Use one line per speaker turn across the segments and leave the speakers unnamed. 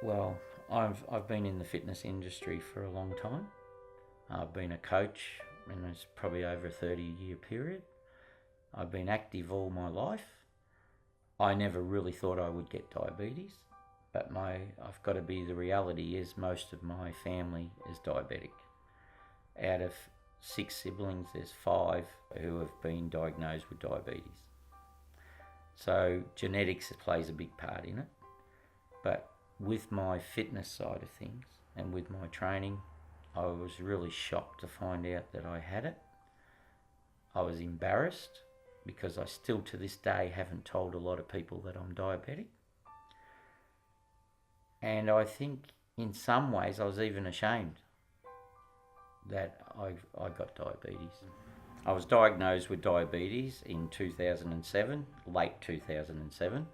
Well, I've been in the fitness industry for a long time. I've been a coach, and it's probably over a 30-year period. I've been active all my life. I never really thought I would get diabetes, but I've got to be, the reality is most of my family is diabetic. Out of 6 siblings, there's 5 who have been diagnosed with diabetes. So genetics plays a big part in it, but with my fitness side of things and with my training, I was really shocked to find out that I had it. I was embarrassed because I still to this day haven't told a lot of people that I'm diabetic. And I think in some ways I was even ashamed that I got diabetes. I was diagnosed with diabetes in 2007, late 2007.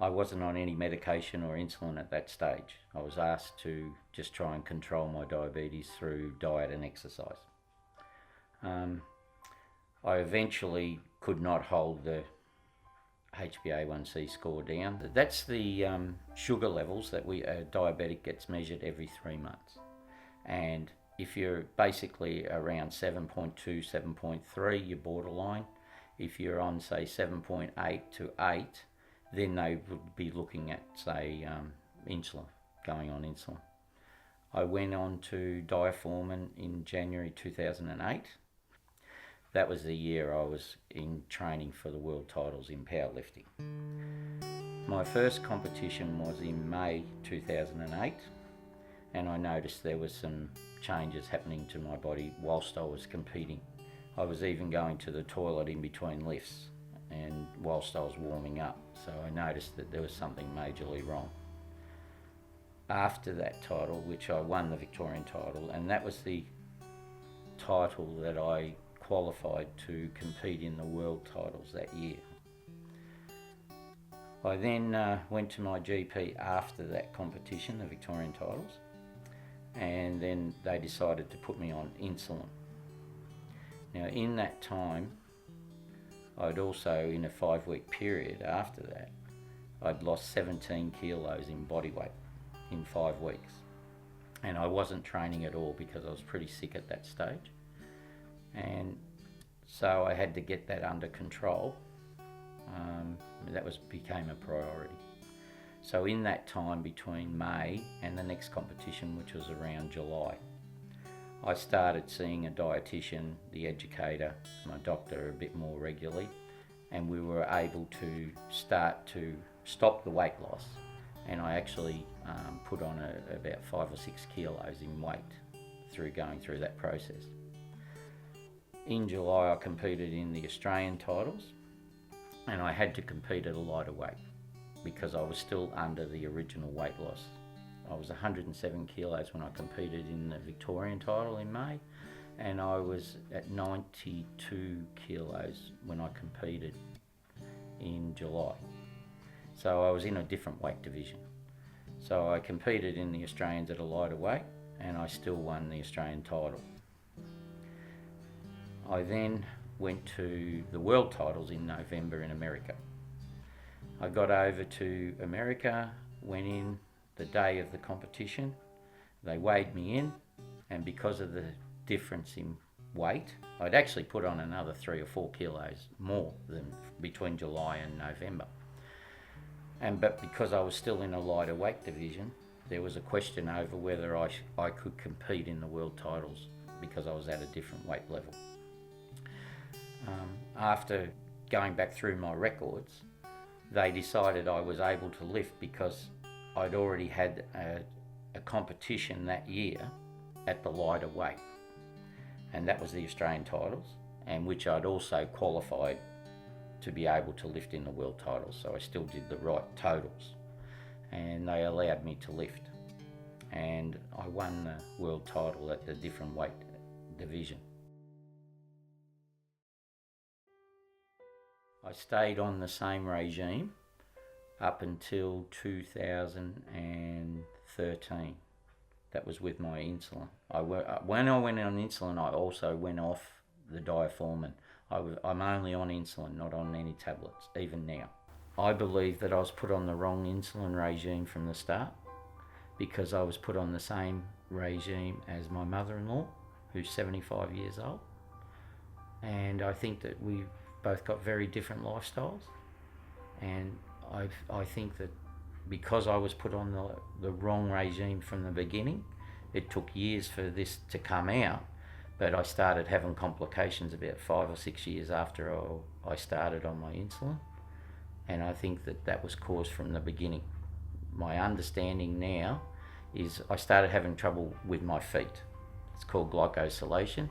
I wasn't on any medication or insulin at that stage. I was asked to just try and control my diabetes through diet and exercise. I eventually could not hold the HbA1c score down. That's the sugar levels that a diabetic gets measured every 3 months. And if you're basically around 7.2, 7.3, you're borderline. If you're on, say, 7.8 to 8, then they would be looking at, say, insulin, going on insulin. I went on to diaformin in January 2008. That was the year I was in training for the world titles in powerlifting. My first competition was in May 2008, and I noticed there was some changes happening to my body whilst I was competing. I was even going to the toilet in between lifts and whilst I was warming up, so I noticed that there was something majorly wrong. After that title, which I won the Victorian title, and that was the title that I qualified to compete in the world titles that year. I then went to my GP after that competition, the Victorian titles, and then they decided to put me on insulin. Now in that time, I'd also, in a 5-week period after that, I'd lost 17 kilos in body weight in 5 weeks. And I wasn't training at all because I was pretty sick at that stage. And so I had to get that under control. That became a priority. So in that time between May and the next competition, which was around July, I started seeing a dietitian, the educator, my doctor a bit more regularly, and we were able to start to stop the weight loss. And I actually put on about 5 or 6 kilos in weight through going through that process. In July I competed in the Australian titles, and I had to compete at a lighter weight because I was still under the original weight loss. I was 107 kilos when I competed in the Victorian title in May, and I was at 92 kilos when I competed in July. So I was in a different weight division. So I competed in the Australians at a lighter weight, and I still won the Australian title. I then went to the world titles in November in America. I got over to America, went in the day of the competition. They weighed me in, and because of the difference in weight, I'd actually put on another 3 or 4 kilos more than between July and November. But because I was still in a lighter weight division, there was a question over whether I could compete in the world titles because I was at a different weight level. After going back through my records, they decided I was able to lift because I'd already had a competition that year at the lighter weight, and that was the Australian titles, and which I'd also qualified to be able to lift in the world titles, so I still did the right totals, and they allowed me to lift, and I won the world title at the different weight division. I stayed on the same regime up until 2013. That was with my insulin. When I went on insulin, I also went off the diaformin. I'm only on insulin, not on any tablets, even now. I believe that I was put on the wrong insulin regime from the start, because I was put on the same regime as my mother-in-law, who's 75 years old. And I think that we've both got very different lifestyles. And I think that because I was put on the wrong regime from the beginning, it took years for this to come out, but I started having complications about 5 or 6 years after I started on my insulin. And I think that that was caused from the beginning. My understanding now is I started having trouble with my feet. It's called glycosylation,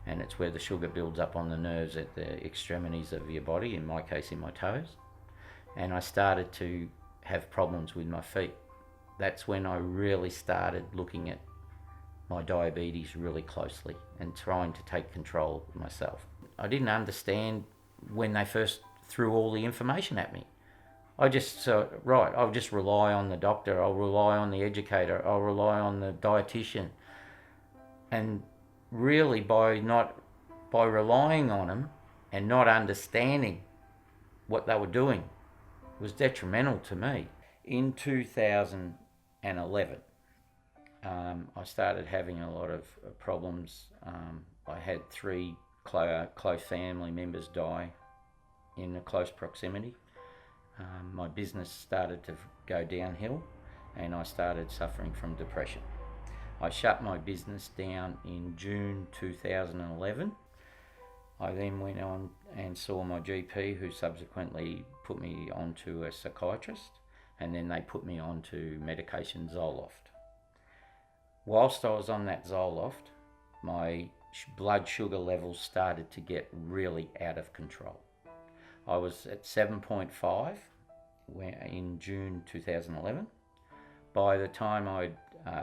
and it's where the sugar builds up on the nerves at the extremities of your body, in my case in my toes. And I started to have problems with my feet. That's when I really started looking at my diabetes really closely and trying to take control of myself. I didn't understand when they first threw all the information at me. I just thought, right, I'll just rely on the doctor, I'll rely on the educator, I'll rely on the dietitian. And really by relying on them and not understanding what they were doing was detrimental to me. In 2011, I started having a lot of problems. I had 3 close family members die in a close proximity. My business started to go downhill, and I started suffering from depression. I shut my business down in June 2011. I then went on and saw my GP, who subsequently put me onto a psychiatrist, and then they put me onto medication Zoloft. Whilst I was on that Zoloft, my blood sugar levels started to get really out of control. I was at 7.5 in June 2011. By the time I'd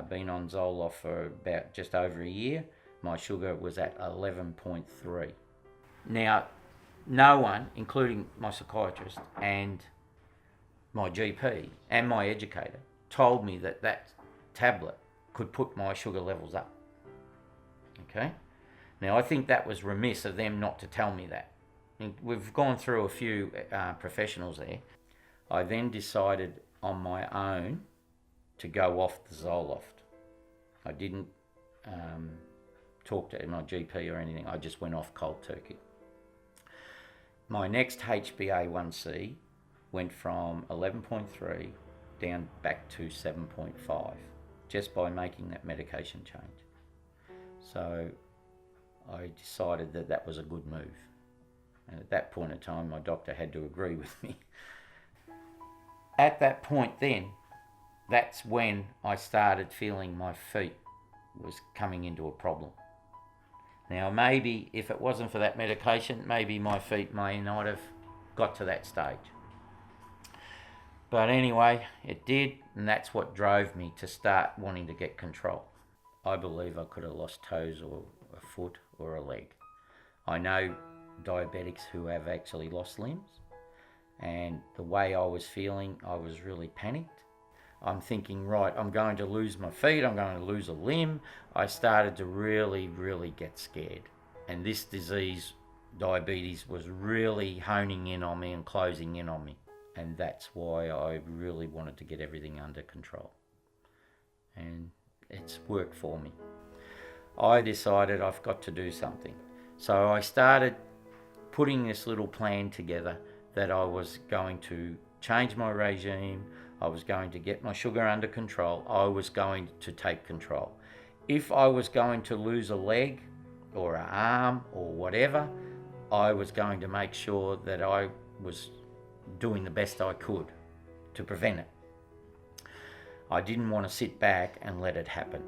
been on Zoloft for about just over a year, my sugar was at 11.3. Now, no one, including my psychiatrist and my GP and my educator, told me that that tablet could put my sugar levels up. Okay? Now, I think that was remiss of them not to tell me that. We've gone through a few professionals there. I then decided on my own to go off the Zoloft. I didn't talk to my GP or anything. I just went off cold turkey. My next HbA1c went from 11.3 down back to 7.5 just by making that medication change. So I decided that that was a good move. And at that point in time, my doctor had to agree with me. At that point then, that's when I started feeling my feet was coming into a problem. Now maybe if it wasn't for that medication, maybe my feet may not have got to that stage. But anyway, it did, and that's what drove me to start wanting to get control. I believe I could have lost toes or a foot or a leg. I know diabetics who have actually lost limbs, and the way I was feeling, I was really panicked. I'm thinking, right, I'm going to lose my feet, I'm going to lose a limb. I started to really, really get scared. And this disease, diabetes, was really honing in on me and closing in on me. And that's why I really wanted to get everything under control. And it's worked for me. I decided I've got to do something. So I started putting this little plan together that I was going to change my regime, I was going to get my sugar under control, I was going to take control. If I was going to lose a leg or an arm or whatever, I was going to make sure that I was doing the best I could to prevent it. I didn't want to sit back and let it happen.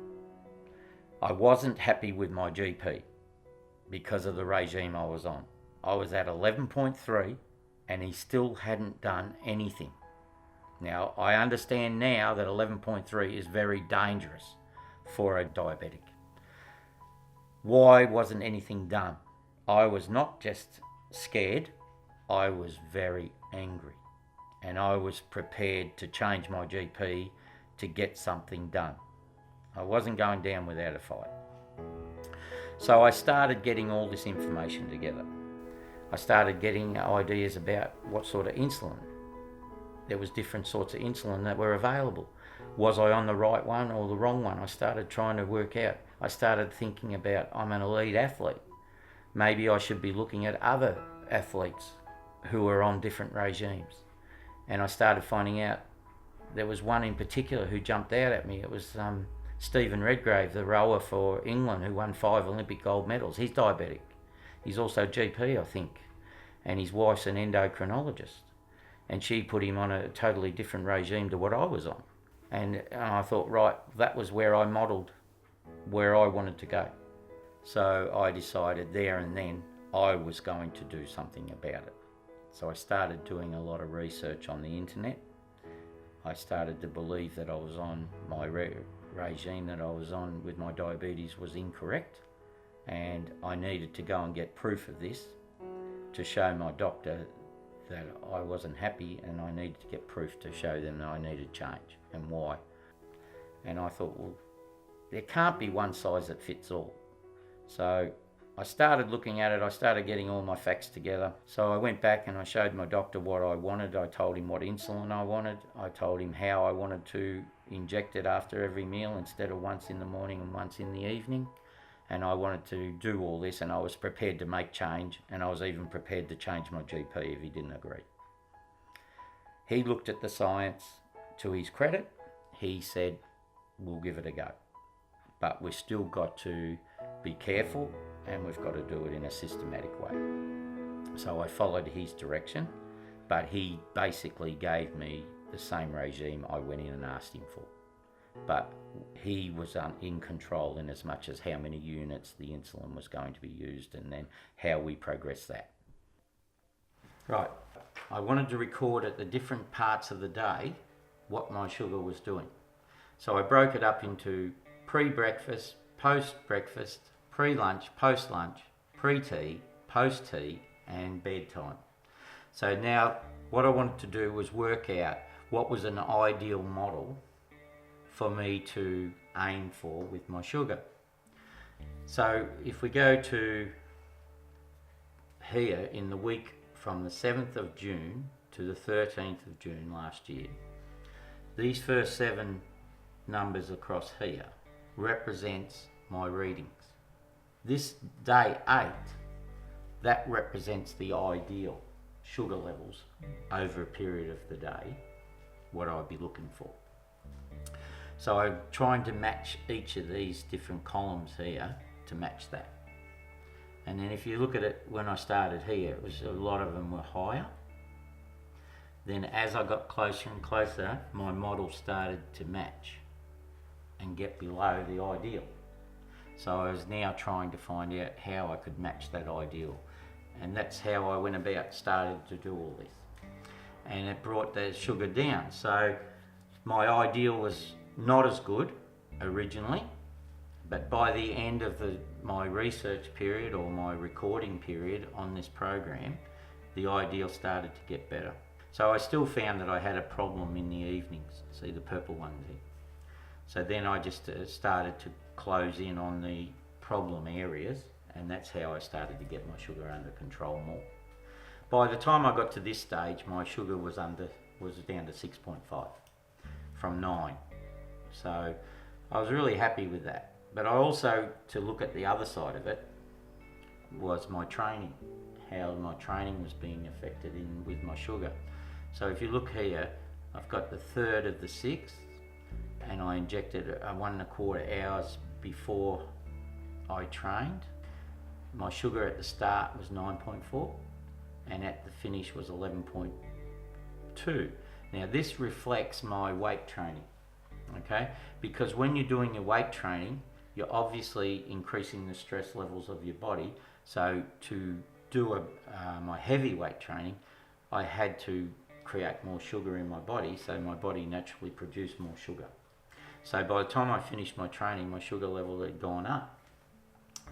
I wasn't happy with my GP because of the regime I was on. I was at 11.3 and he still hadn't done anything. Now, I understand now that 11.3 is very dangerous for a diabetic. Why wasn't anything done? I was not just scared, I was very angry. And I was prepared to change my GP to get something done. I wasn't going down without a fight. So I started getting all this information together. I started getting ideas about what sort of insulin there was different sorts of insulin that were available. Was I on the right one or the wrong one? I started trying to work out. I started thinking about, I'm an elite athlete. Maybe I should be looking at other athletes who are on different regimes. And I started finding out there was one in particular who jumped out at me. It was Stephen Redgrave, the rower for England, who won 5 Olympic gold medals. He's diabetic. He's also GP, I think. And his wife's an endocrinologist. And she put him on a totally different regime to what I was on. And I thought, right, that was where I modelled where I wanted to go. So I decided there and then I was going to do something about it. So I started doing a lot of research on the internet. I started to believe that I was on my regime that I was on with my diabetes was incorrect, and I needed to go and get proof of this to show my doctor that I wasn't happy, and I needed to get proof to show them that I needed change and why. And I thought, well, there can't be one size that fits all. So I started looking at it, I started getting all my facts together. So I went back and I showed my doctor what I wanted. I told him what insulin I wanted. I told him how I wanted to inject it after every meal instead of once in the morning and once in the evening. And I wanted to do all this, and I was prepared to make change, and I was even prepared to change my GP if he didn't agree. He looked at the science. To his credit, he said, we'll give it a go. But we've still got to be careful, and we've got to do it in a systematic way. So I followed his direction, but he basically gave me the same regime I went in and asked him for. But he was in control in as much as how many units the insulin was going to be used, and then how we progressed that. Right, I wanted to record at the different parts of the day what my sugar was doing. So I broke it up into pre-breakfast, post-breakfast, pre-lunch, post-lunch, pre-tea, post-tea, and bedtime. So now what I wanted to do was work out what was an ideal model for me to aim for with my sugar. So if we go to here in the week from the 7th of June to the 13th of June last year, these first 7 numbers across here represents my readings. This day 8, that represents the ideal sugar levels over a period of the day, what I'd be looking for. So I'm trying to match each of these different columns here to match that. And then if you look at it, when I started here, it was a lot of them were higher. Then as I got closer and closer, my model started to match and get below the ideal. So I was now trying to find out how I could match that ideal. And that's how I went about starting to do all this. And it brought the sugar down. So my ideal was not as good originally, but by the end of my research period or my recording period on this program, the ideal started to get better. So I still found that I had a problem in the evenings. See the purple ones here. So then I just started to close in on the problem areas, and that's how I started to get my sugar under control more. By the time I got to this stage, my sugar was down to 6.5 from 9. So I was really happy with that. But I also, to look at the other side of it, was my training, how my training was being affected with my sugar. So if you look here, I've got the 3rd of the 6th, and I injected 1.25 hours before I trained. My sugar at the start was 9.4, and at the finish was 11.2. Now this reflects my weight training. Okay, because when you're doing your weight training, you're obviously increasing the stress levels of your body. So to do my heavy weight training, I had to create more sugar in my body, so my body naturally produced more sugar. So by the time I finished my training, my sugar level had gone up.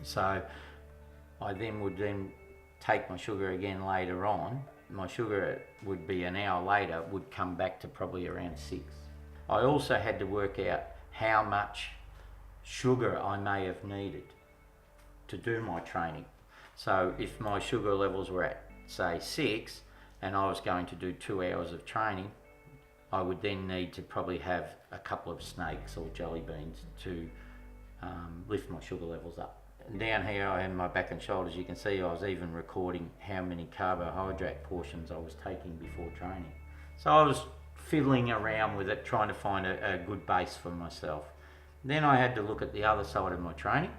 So I would take my sugar again later on. My sugar would be an hour later, would come back to probably around 6. I also had to work out how much sugar I may have needed to do my training. So if my sugar levels were at, say, 6, and I was going to do 2 hours of training, I would then need to probably have a couple of snakes or jelly beans to lift my sugar levels up. And down here I have my back and shoulders. You can see I was even recording how many carbohydrate portions I was taking before training. So I was fiddling around with it, trying to find a good base for myself. Then I had to look at the other side of my training,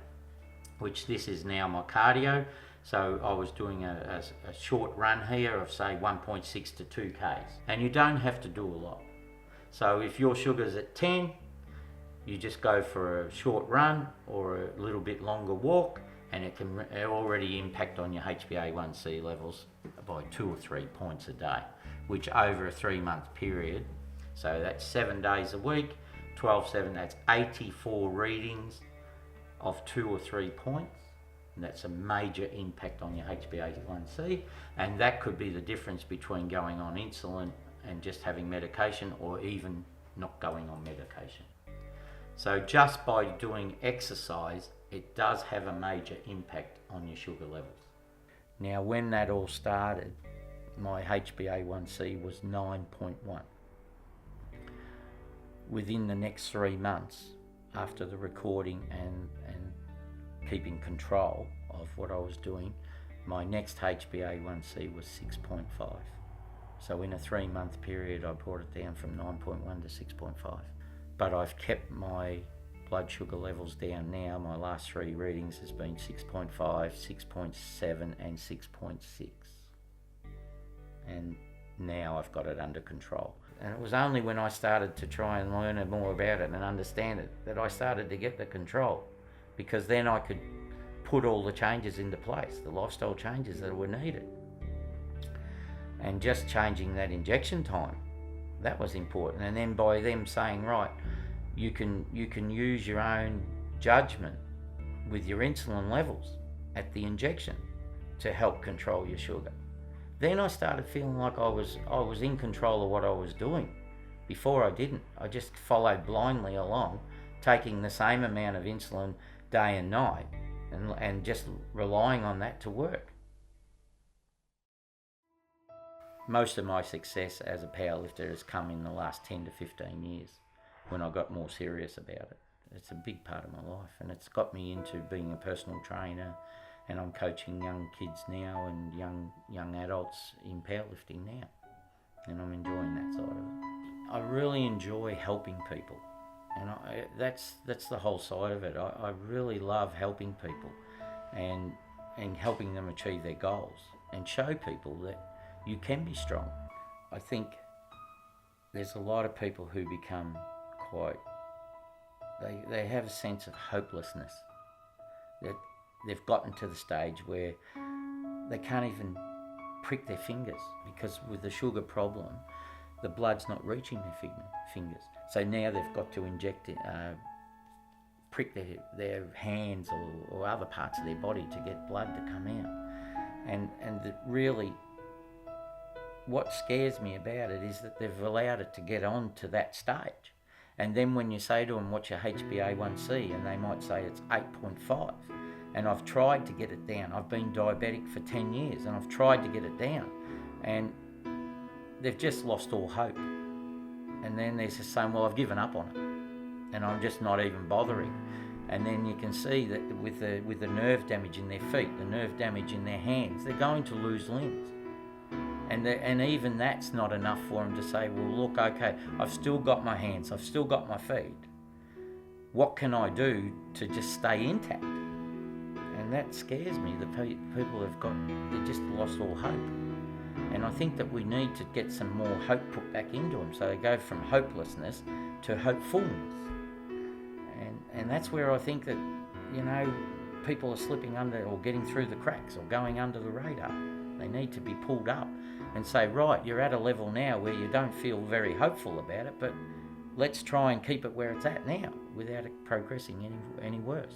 which this is now my cardio. So I was doing a short run here of say 1.6 to 2 Ks. And you don't have to do a lot. So if your sugar's at 10, you just go for a short run or a little bit longer walk, and it can already impact on your HbA1c levels by 2 or 3 points a day, which over a 3-month period, so that's 7 days a week, 12/7, that's 84 readings of 2 or 3 points. And that's a major impact on your HbA1c, and that could be the difference between going on insulin and just having medication, or even not going on medication. So just by doing exercise, it does have a major impact on your sugar levels. Now when that all started, my HbA1c was 9.1. Within the next 3 months, after the recording and keeping control of what I was doing, my next HbA1c was 6.5. So in a 3-month period, I brought it down from 9.1 to 6.5. But I've kept my blood sugar levels down now. My last 3 readings has been 6.5, 6.7 and 6.6. And now I've got it under control. And it was only when I started to try and learn more about it and understand it that I started to get the control, because then I could put all the changes into place, the lifestyle changes that were needed. And just changing that injection time, that was important. And then by them saying, right, you can use your own judgment with your insulin levels at the injection to help control your sugar. Then I started feeling like I was in control of what I was doing. Before I didn't. I just followed blindly along, taking the same amount of insulin day and night, and just relying on that to work. Most of my success as a powerlifter has come in the last 10 to 15 years, when I got more serious about it. It's a big part of my life, and it's got me into being a personal trainer, and I'm coaching young kids now and young adults in powerlifting now, and I'm enjoying that side of it. I really enjoy helping people, and that's the whole side of it. I really love helping people and helping them achieve their goals and show people that you can be strong. I think there's a lot of people who become they have a sense of hopelessness, that they've gotten to the stage where they can't even prick their fingers, because with the sugar problem, the blood's not reaching their fingers. So now they've got to inject it, prick their hands or other parts of their body to get blood to come out. And really, what scares me about it is that they've allowed it to get on to that stage. And then when you say to them, what's your HbA1c? And they might say it's 8.5. And I've tried to get it down. I've been diabetic for 10 years and I've tried to get it down. And they've just lost all hope. And then they're just saying, well, I've given up on it. And I'm just not even bothering. And then you can see that with the nerve damage in their feet, the nerve damage in their hands, they're going to lose limbs. And even that's not enough for them to say, well, look, okay, I've still got my hands, I've still got my feet. What can I do to just stay intact? And that scares me. The people they just lost all hope. And I think that we need to get some more hope put back into them, so they go from hopelessness to hopefulness. And that's where I think that, people are slipping under or getting through the cracks or going under the radar. They need to be pulled up and say, right, you're at a level now where you don't feel very hopeful about it, but let's try and keep it where it's at now without it progressing any worse.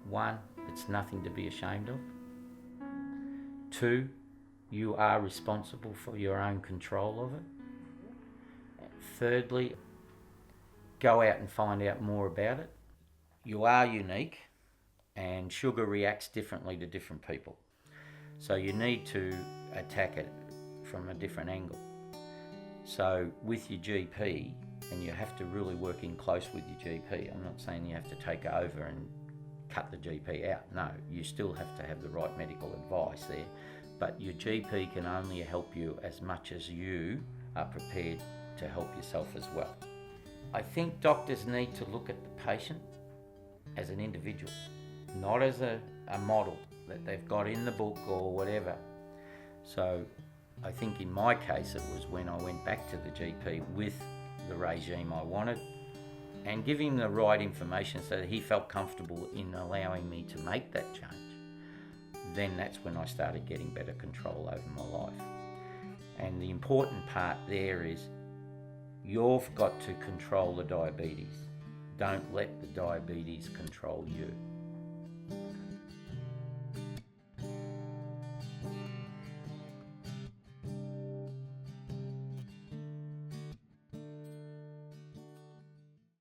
1, it's nothing to be ashamed of. 2, you are responsible for your own control of it. Thirdly, go out and find out more about it. You are unique, and sugar reacts differently to different people. So you need to attack it from a different angle. So with your GP, and you have to really work in close with your GP. I'm not saying you have to take over and cut the GP out. No, you still have to have the right medical advice there. But your GP can only help you as much as you are prepared to help yourself as well. I think doctors need to look at the patient as an individual, not as a model that they've got in the book or whatever. So I think in my case it was when I went back to the GP with the regime I wanted and giving him the right information so that he felt comfortable in allowing me to make that change. Then that's when I started getting better control over my life. And the important part there is you've got to control the diabetes. Don't let the diabetes control you.